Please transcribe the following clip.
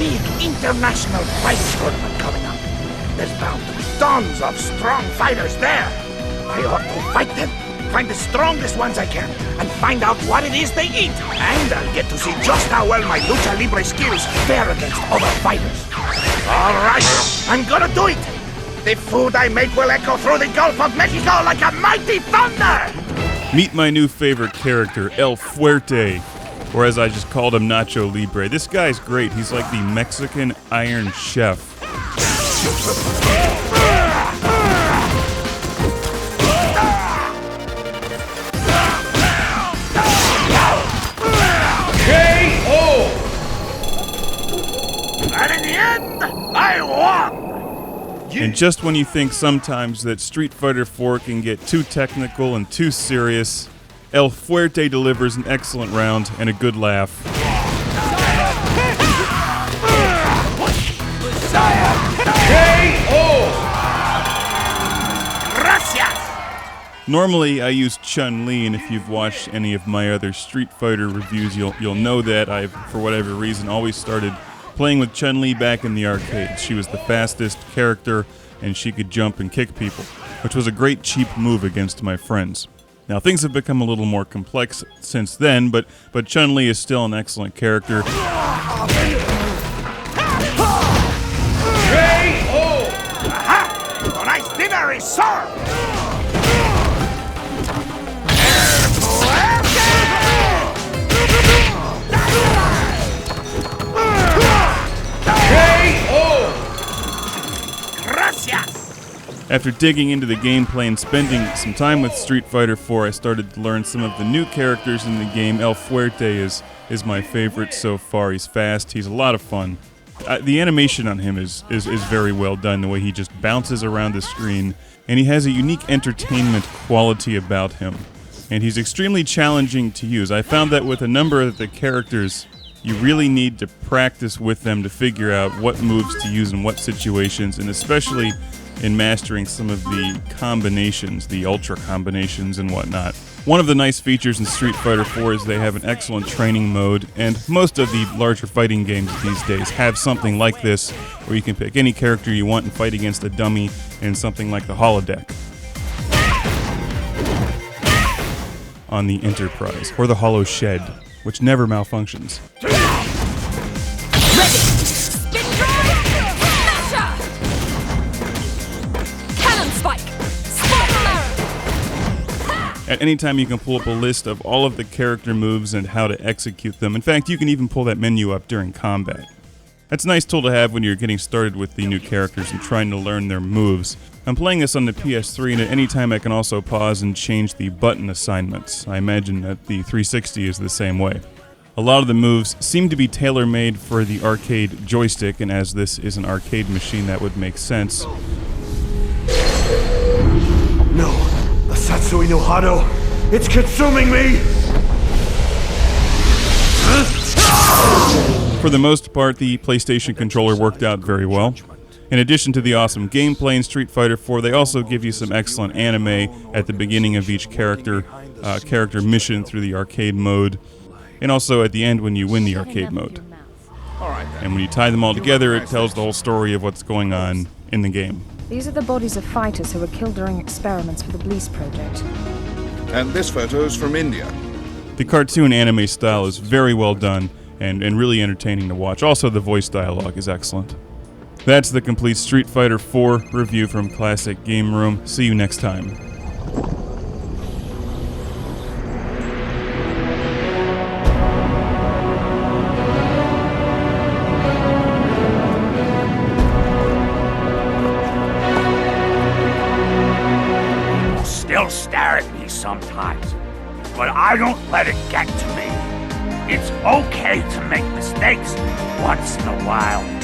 big international fight tournament coming up. There's bound to be tons of strong fighters there. I ought to fight them, find the strongest ones I can, and find out what it is they eat. And I'll get to see just how well my lucha libre skills fare against other fighters. All right, I'm gonna do it. The food I make will echo through the Gulf of Mexico like a mighty thunder. Meet my new favorite character, El Fuerte, or as I just called him, Nacho Libre. This guy's great. He's like the Mexican Iron Chef. And in the end, I won! And just when you think sometimes that Street Fighter 4 can get too technical and too serious, El Fuerte delivers an excellent round and a good laugh. Normally, I use Chun Li, and if you've watched any of my other Street Fighter reviews, you'll know that I've, for whatever reason, always started playing with Chun Li back in the arcade. She was the fastest character, and she could jump and kick people, which was a great cheap move against my friends. Now, things have become a little more complex since then, but Chun Li is still an excellent character. Aha! Nice dinner is served! After digging into the gameplay and spending some time with Street Fighter 4, I started to learn some of the new characters in the game. El Fuerte is my favorite so far. He's fast, he's a lot of fun. The animation on him is very well done, the way he just bounces around the screen, and he has a unique entertainment quality about him. And he's extremely challenging to use. I found that with a number of the characters, you really need to practice with them to figure out what moves to use in what situations, and especially in mastering some of the combinations, the ultra combinations and whatnot. One of the nice features in Street Fighter 4 is they have an excellent training mode, and most of the larger fighting games these days have something like this, where you can pick any character you want and fight against a dummy in something like the holodeck on the Enterprise, or the Holo Shed, which never malfunctions. At any time, you can pull up a list of all of the character moves and how to execute them. In fact, you can even pull that menu up during combat. That's a nice tool to have when you're getting started with the new characters and trying to learn their moves. I'm playing this on the PS3, and at any time I can also pause and change the button assignments. I imagine that the 360 is the same way. A lot of the moves seem to be tailor-made for the arcade joystick, and as this is an arcade machine, that would make sense. No, the Satsui no Hado, it's consuming me! For the most part, the PlayStation controller worked out very well. In addition to the awesome gameplay in Street Fighter 4, they also give you some excellent anime at the beginning of each character mission through the arcade mode, and also at the end when you win the arcade mode. And when you tie them all together, it tells the whole story of what's going on in the game. These are the bodies of fighters who were killed during experiments for the Bliss project. And this photo's from India. The cartoon anime style is very well done and really entertaining to watch. Also, the voice dialogue is excellent. That's the complete Street Fighter 4 review from Classic Game Room. See you next time. Still stare at me sometimes, but I don't let it get to me. It's okay to make mistakes once in a while.